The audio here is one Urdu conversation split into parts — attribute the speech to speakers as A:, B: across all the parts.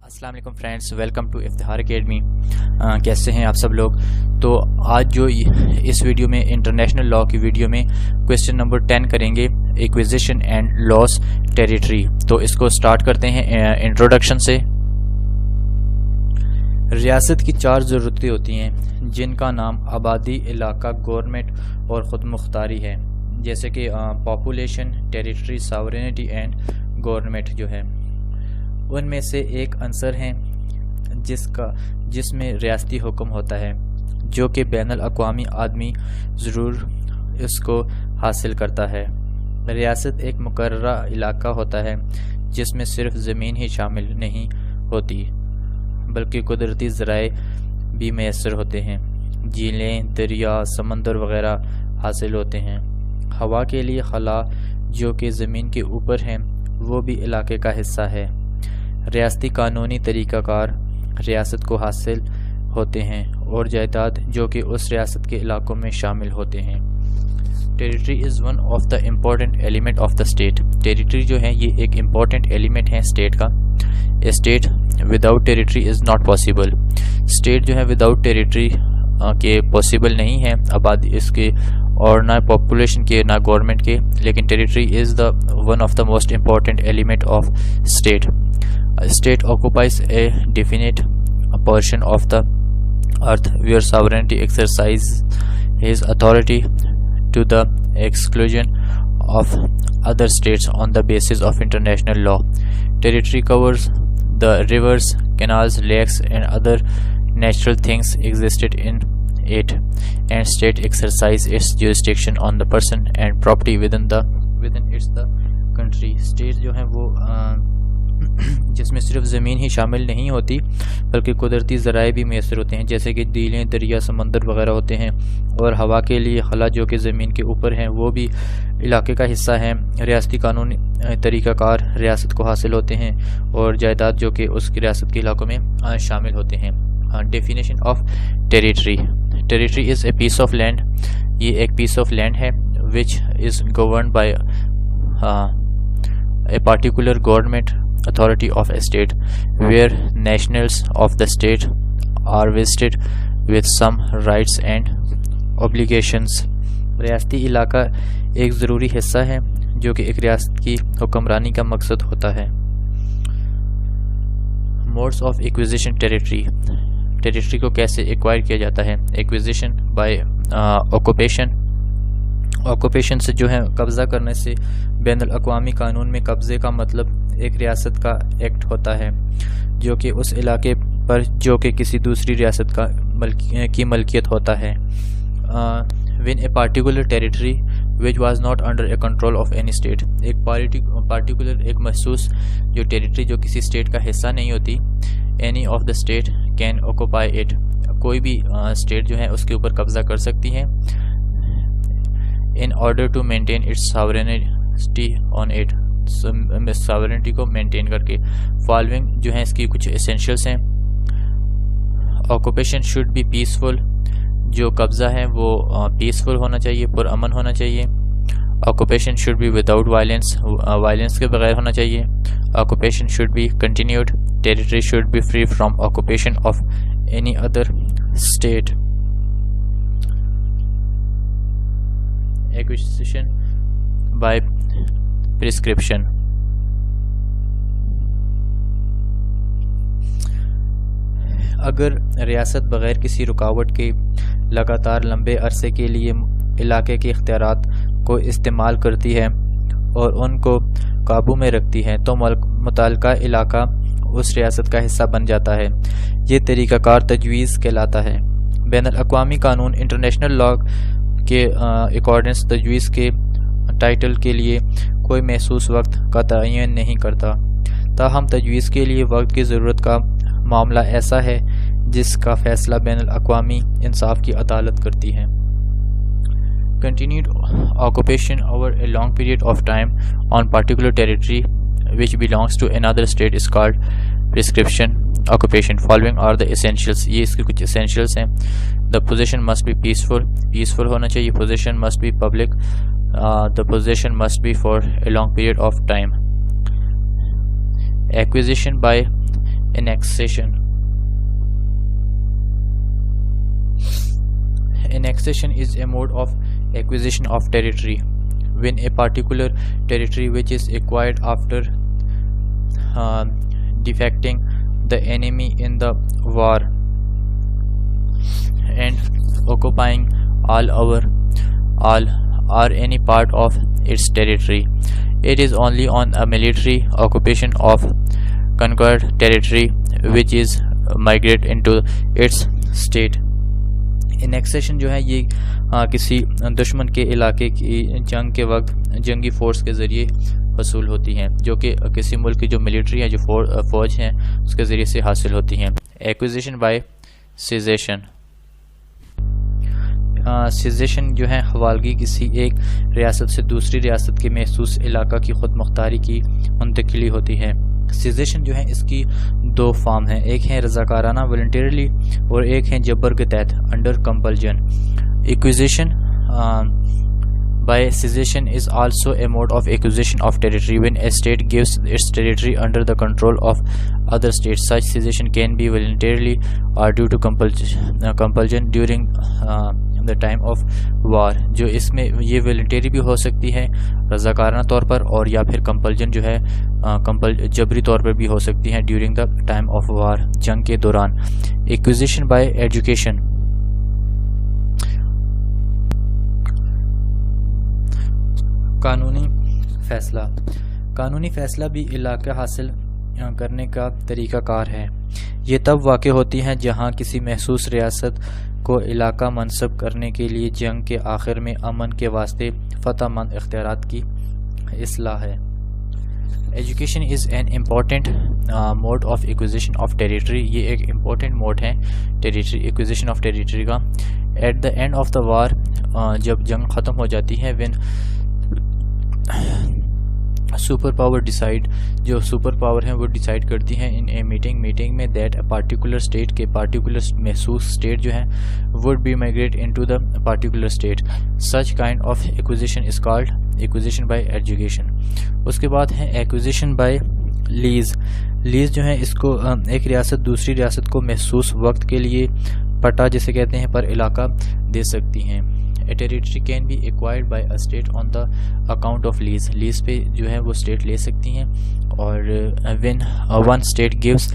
A: السلام علیکم friends, welcome to Iftikhar academy. کیسے ہیں آپ سب لوگ؟ تو آج جو اس ویڈیو میں انٹرنیشنل لاء کی ویڈیو میں کویسچن نمبر 10 کریں گے، ایکویزیشن اینڈ لاس ٹیریٹری۔ تو اس کو سٹارٹ کرتے ہیں انٹروڈکشن سے۔ ریاست کی 4 ضرورتیں ہوتی ہیں جن کا نام آبادی، علاقہ، گورنمنٹ اور خود مختاری ہے، جیسے کہ population, territory, sovereignty and government جو ہے۔ ان میں سے ایک عنصر ہیں جس میں ریاستی حکم ہوتا ہے، جو کہ بین الاقوامی آدمی ضرور اس کو حاصل کرتا ہے۔ ریاست ایک مقررہ علاقہ ہوتا ہے جس میں صرف زمین ہی شامل نہیں ہوتی بلکہ قدرتی ذرائع بھی میسر ہوتے ہیں، جھیلیں، دریا، سمندر وغیرہ حاصل ہوتے ہیں۔ ہوا کے لیے خلا جو کہ زمین کے اوپر ہیں وہ بھی علاقے کا حصہ ہے۔ ریاستی قانونی طریقہ کار ریاست کو حاصل ہوتے ہیں اور جائیداد جو کہ اس ریاست کے علاقوں میں شامل ہوتے ہیں۔ Territory is one of the important element of the state. Territory جو ہے یہ ایک امپورٹنٹ ایلیمنٹ ہے اسٹیٹ کا۔ State without territory is not possible. State جو ہے وداؤٹ ٹیریٹری کے پاسبل نہیں ہے، آبادی اس کے اور نہ پاپولیشن کے نہ گورنمنٹ کے، لیکن territory is the one of the most important element of state. State occupies a definite portion of the earth where sovereignty exercises his authority to the exclusion of other states on the basis of international law. Territory covers the rivers, canals, lakes and other natural things existed in it, and state exercise its jurisdiction on the person and property within its the country. State جو ہے وہ جس میں صرف زمین ہی شامل نہیں ہوتی بلکہ قدرتی ذرائع بھی میسر ہوتے ہیں، جیسے کہ جھیلیں، دریا، سمندر وغیرہ ہوتے ہیں، اور ہوا کے لیے خلا جو کہ زمین کے اوپر ہیں وہ بھی علاقے کا حصہ ہیں۔ ریاستی قانونی طریقہ کار ریاست کو حاصل ہوتے ہیں اور جائیداد جو کہ اس کی ریاست کے علاقوں میں شامل ہوتے ہیں۔ Definition of territory. Territory is a piece of land. یہ ایک پیس آف لینڈ ہے which is governed by a particular government authority of a state where nationals of the state are vested with some rights and obligations. ریاستی علاقہ ایک ضروری حصہ ہے جو کہ ایک ریاست کی حکمرانی کا مقصد ہوتا ہے۔ modes of acquisition territory۔ Territory کو کیسے ایکوائر کیا جاتا ہے؟ Acquisition by occupation۔ آکوپیشن سے جو ہے قبضہ کرنے سے بین الاقوامی قانون میں قبضے کا مطلب ایک ریاست کا ایکٹ ہوتا ہے جو کہ اس علاقے پر جو کہ کسی دوسری ریاست کی ملکیت ہوتا ہے۔ when a particular territory which was not under a control of any state۔ ایک پارٹیکولر ایک محسوس جو ٹیریٹری جو کسی اسٹیٹ کا حصہ نہیں ہوتی، any of the state can occupy it۔ کوئی بھی اسٹیٹ جو ہے اس کے اوپر قبضہ کر سکتی ہے in order to maintain its sovereignty on it۔ sovereignty کو maintain کر کے۔ following جو ہیں اس کی کچھ essentials ہیں۔ occupation should be peaceful۔ جو قبضہ ہے وہ peaceful ہونا چاہیے، پرامن ہونا چاہیے۔ occupation should be without violence۔ violence کے بغیر ہونا چاہیے۔ occupation should be continued۔ territory should be free from occupation of any other state۔ acquisition by prescription۔ اگر ریاست بغیر کسی رکاوٹ کے لگاتار لمبے عرصے کے لیے علاقے کے اختیارات کو استعمال کرتی ہے اور ان کو قابو میں رکھتی ہے تو متعلقہ علاقہ اس ریاست کا حصہ بن جاتا ہے۔ یہ طریقہ کار تجویز کہلاتا ہے۔ بین الاقوامی قانون انٹرنیشنل لاء کے اکارڈنس تجویز کے ٹائٹل کے لیے کوئی محسوس وقت کا تعین نہیں کرتا، تاہم تجویز کے لیے وقت کی ضرورت کا معاملہ ایسا ہے جس کا فیصلہ بین الاقوامی انصاف کی عدالت کرتی ہے۔ Continued occupation over a long period of time on particular territory which belongs to another state is called prescription occupation۔ Following are the essentials۔ یہ اس کے کچھ essentials ہیں۔ The possession must be peaceful ہونا چاہیے۔ Possession must be public۔ The possession must be for a long period of time۔ Acquisition by Annexation. Annexation is a mode of acquisition of territory. When a particular territory which is acquired after defecting the enemy in the war and occupying all or any part of its territory. It is only on a military occupation of conquered territory which is migrate into its state. Annexation جو ہے یہ کسی دشمن کے علاقے کی جنگ کے وقت جنگی فورس کے ذریعے حصول ہوتی ہیں، جو کہ کسی ملک کی جو ملٹری ہے، جو فوج ہیں، اس کے ذریعے سے حاصل ہوتی ہیں. Acquisition by سیزیشن. سیزیشن جو ہے حوالگی کسی ایک ریاست سے دوسری ریاست کے محسوس علاقہ کی خود مختاری کی منتقلی ہوتی ہے. سیزیشن جو ہے اس کی دو فارم ہیں، ایک ہے رضاکارانہ والنٹیرلی اور ایک ہے جبر کے تحت under compulsion. Acquisition by secession is also a mode of acquisition of territory when a state gives its territory under the control of other states. Such secession can be voluntarily or due to compulsion during the time of war. جو اس میں یہ voluntary بھی ہو سکتی ہے رضاکارانہ طور پر، اور یا پھر compulsion جو ہے جبری طور پر بھی ہو سکتی ہے during the time of war، جنگ کے دوران. Acquisition by education. قانونی فیصلہ بھی علاقہ حاصل کرنے کا طریقہ کار ہے. یہ تب واقع ہوتی ہیں جہاں کسی محسوس ریاست کو علاقہ منصب کرنے کے لیے جنگ کے آخر میں امن کے واسطے فتح مند اختیارات کی اصلاح ہے. Accession is an important mode of acquisition of territory. یہ ایک امپورٹنٹ موڈ ہے ٹیریٹری ایکوزیشن آف ٹیریٹری کا. At the end of the war, جب جنگ ختم ہو جاتی ہے، وین سپر پاور ڈیسائیڈ، جو سپر پاور ہیں وہ ڈیسائیڈ کرتی ہیں ان اے میٹنگ میں دیٹ اے پارٹیکولر اسٹیٹ کے پارٹیکولر محسوس اسٹیٹ جو ہے would be migrate into the particular state. Such kind of acquisition is called acquisition by accession. اس کے بعد ہے ایکوزیشن بائی لیز. لیز جو ہے اس کو ایک ریاست دوسری ریاست کو محسوس وقت کے لیے پٹا جسے کہتے ہیں پر علاقہ دے سکتی ہیں. A territory can be acquired by a state on the account of lease. Lease پہ جو ہے وہ اسٹیٹ لے سکتی ہیں. اور when one state gives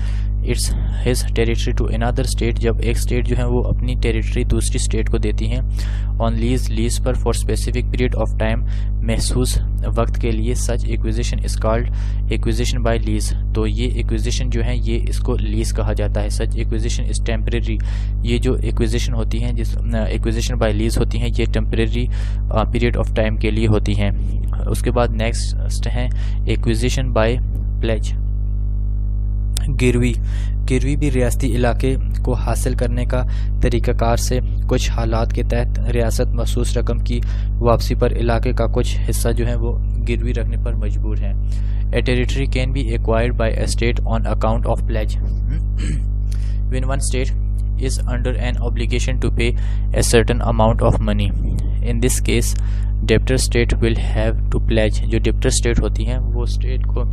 A: his territory to another state، جب ایک اسٹیٹ جو ہے وہ اپنی ٹیریٹری دوسری اسٹیٹ کو دیتی ہیں on لیز پر for specific period of time، محسوس وقت کے لیے. such acquisition is called acquisition by lease. تو یہ ایکوزیشن جو ہے یہ اس کو لیز کہا جاتا ہے. such acquisition is temporary. یہ جو ایکوزیشن ہوتی ہیں، جس ایکوزیشن بائی لیز ہوتی ہیں، یہ ٹیمپریری پیریڈ آف ٹائم کے لیے ہوتی ہیں. اس کے بعد نیکسٹ ہیں ایکوزیشن بائی پلیج. گروی بھی ریاستی علاقے کو حاصل کرنے کا طریقہ کار سے کچھ حالات کے تحت ریاست مخصوص رقم کی واپسی پر علاقے کا کچھ حصہ جو ہے وہ گروی رکھنے پر مجبور ہے. A territory can be acquired by a state on account of pledge. When one state is under an obligation to pay a certain amount of money. In this case, debtor state will have to pledge. جو debtor state ہوتی ہیں وہ state کو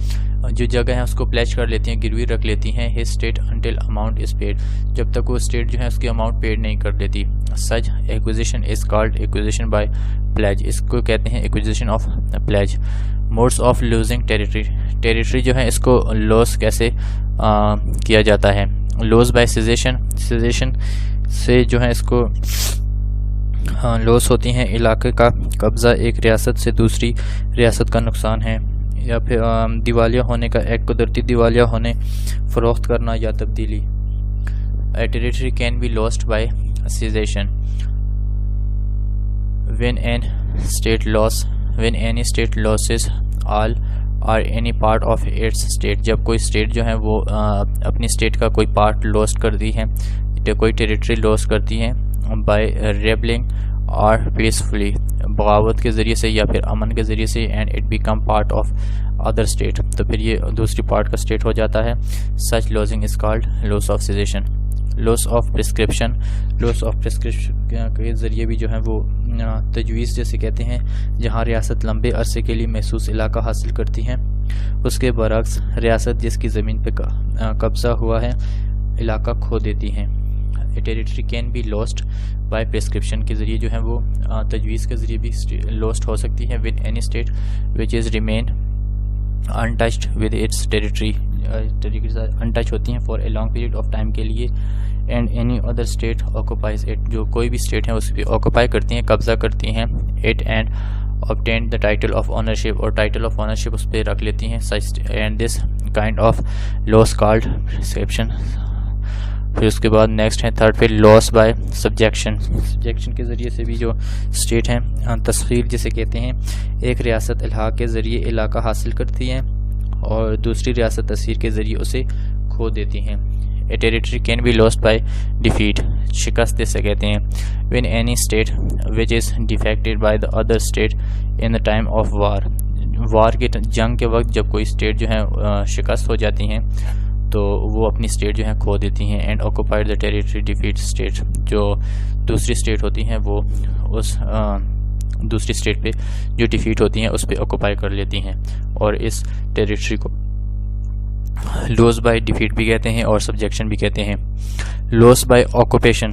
A: جو جگہ ہے اس کو pledge کر لیتی ہیں، گروی رکھ لیتی ہیں his state until amount is paid. جب تک وہ state جو ہے اس کی amount paid نہیں کر دیتی. Such acquisition is called acquisition by pledge. اس کو کہتے ہیں acquisition of pledge. Modes of losing territory جو ہے اس کو lose کیسے کیا جاتا ہے. لوز بائی سیزیشن سے جو ہے اس کو لوس ہوتی ہیں علاقے کا قبضہ، ایک ریاست سے دوسری ریاست کا نقصان ہے، یا پھر دیوالیہ ہونے کا، ایک قدرتی دیوالیہ ہونے، فروخت کرنا یا تبدیلی. A territory can be lost by cessation when any state loses all اور any part of its state. جب کوئی اسٹیٹ جو ہے وہ اپنی اسٹیٹ کا کوئی پارٹ لوس کرتی ہے، کوئی ٹیریٹری لوس کرتی ہے بائی ریبلنگ اور پیسفلی، بغاوت کے ذریعے سے یا پھر امن کے ذریعے سے، and it become part of other state, تو پھر یہ دوسری پارٹ کا اسٹیٹ ہو جاتا ہے. Such losing is called loss of secession. Loss of prescription کے ذریعے بھی جو ہے وہ تجویز جیسے کہتے ہیں، جہاں ریاست لمبے عرصے کے لیے محسوس علاقہ حاصل کرتی ہیں اس کے برعکس ریاست جس کی زمین پہ قبضہ ہوا ہے علاقہ کھو دیتی ہیں. Territory can be lost by prescription کے ذریعے جو ہے وہ تجویز کے ذریعے بھی لاسٹ ہو سکتی ہے with any state which is remain untouched with its territory. Untouch ہوتی ہیں for a long period of time کے لیے. And any other state occupies it, جو کوئی بھی اسٹیٹ ہیں اس پہ آکوپائی کرتی ہیں, قبضہ کرتی ہیں it, and obtained the title of ownership, اور title of ownership اس پہ رکھ لیتی ہیں. and this kind of loss called prescription. پھر اس کے بعد نیکسٹ ہے تھرڈ پہ loss by subjection. subjection کے ذریعے سے بھی جو اسٹیٹ ہیں تسخیر جسے کہتے ہیں, ایک ریاست الحاق کے ذریعے علاقہ حاصل کرتی ہیں اور دوسری ریاست تسخیر کے ذریعے اسے کھو دیتی ہیں. A territory can be lost by defeat, شکست جسے کہتے ہیں, when any state which is defeated by the other state in the time of war. وار کے جنگ کے وقت جب کوئی اسٹیٹ جو ہے شکست ہو جاتی ہیں تو وہ اپنی اسٹیٹ جو ہے کھو دیتی ہیں. And occupied the territory defeat state, جو دوسری اسٹیٹ ہوتی ہیں وہ اس دوسری اسٹیٹ پہ جو ڈیفیٹ ہوتی ہیں اس پہ آکوپائی کر لیتی ہیں, اور اس ٹیریٹری کو لوس بائی ڈیفیٹ بھی کہتے ہیں اور سبجیکشن بھی کہتے ہیں. Loss by occupation.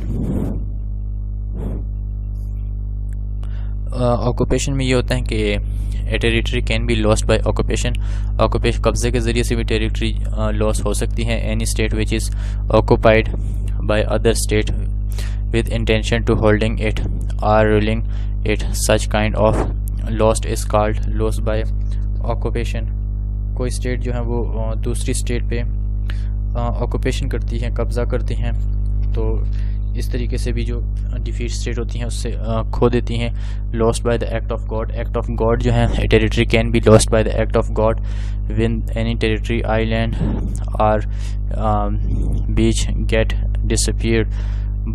A: آکوپیشن میں یہ ہوتا ہے کہ territory can be lost by occupation. Occupation قبضے کے ذریعے سے بھی ٹیریٹری لاس ہو سکتی ہے. Any state which is occupied by other state with intention to holding it or ruling it, such kind of lost is called loss by occupation. کوئی اسٹیٹ جو ہے وہ دوسری اسٹیٹ پہ آکوپیشن کرتی ہیں, قبضہ کرتی ہیں, تو اس طریقے سے بھی جو ڈیفیٹ اسٹیٹ ہوتی ہیں اس سے کھو دیتی ہیں. Lost by the act of God. Act of God جو ہے territory can be lost by the act of God when any territory, island or beach get disappeared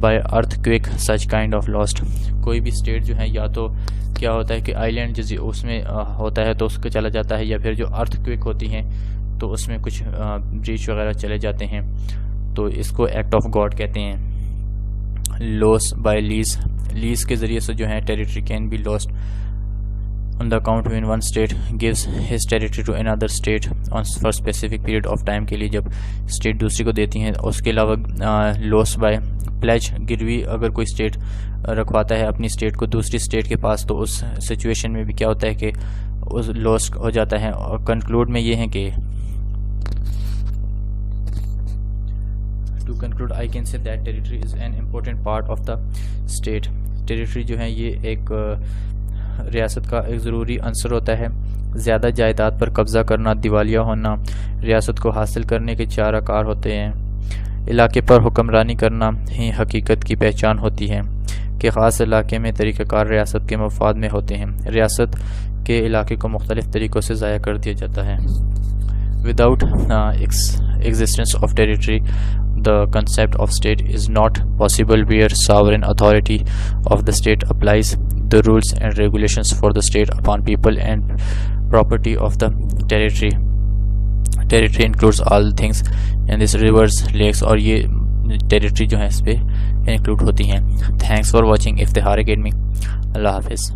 A: by earthquake, such kind of lost. کوئی بھی اسٹیٹ جو ہے یا تو کیا ہوتا ہے کہ آئیلینڈ جس اس میں ہوتا ہے تو اس کو چلا جاتا ہے, یا پھر جو ارتھ کویک ہوتی ہیں تو اس میں کچھ بریچ وغیرہ چلے جاتے ہیں, تو اس کو ایکٹ آف گاڈ کہتے ہیں. Loss by lease. لیز کے ذریعے سے جو ہے territory can be lost on the account when one state gives his territory to another state on for specific period of time کے لیے جب اسٹیٹ دوسری کو دیتی ہیں. اس کے علاوہ loss by pledge, گروی اگر کوئی اسٹیٹ رکھواتا ہے اپنی اسٹیٹ کو دوسری اسٹیٹ کے پاس تو اس سچویشن میں بھی کیا ہوتا ہے کہ اس لاس ہو جاتا ہے. اور کنکلوڈ میں یہ ہے کہ to conclude I can say that territory is an important part of the state. Territory جو ہے یہ ایک ریاست کا ایک ضروری عنصر ہوتا ہے. زیادہ جائیداد پر قبضہ کرنا, دیوالیہ ہونا ریاست کو حاصل کرنے کے چارہ کار ہوتے ہیں. علاقے پر حکمرانی کرنا ہی حقیقت کی پہچان ہوتی ہے کہ خاص علاقے میں طریقہ کار ریاست کے مفاد میں ہوتے ہیں. ریاست کے علاقے کو مختلف طریقوں سے ضائع کر دیا جاتا ہے. Without existence of territory, the concept of state is not possible, where sovereign authority of the state applies the rules and regulations for the state upon people and property of the territory. Territory includes all things in this rivers, lakes, اور یہ territory جو ہے اس پہ include ہوتی ہیں. Thanks for watching Iftikhar Academy. اللہ حافظ.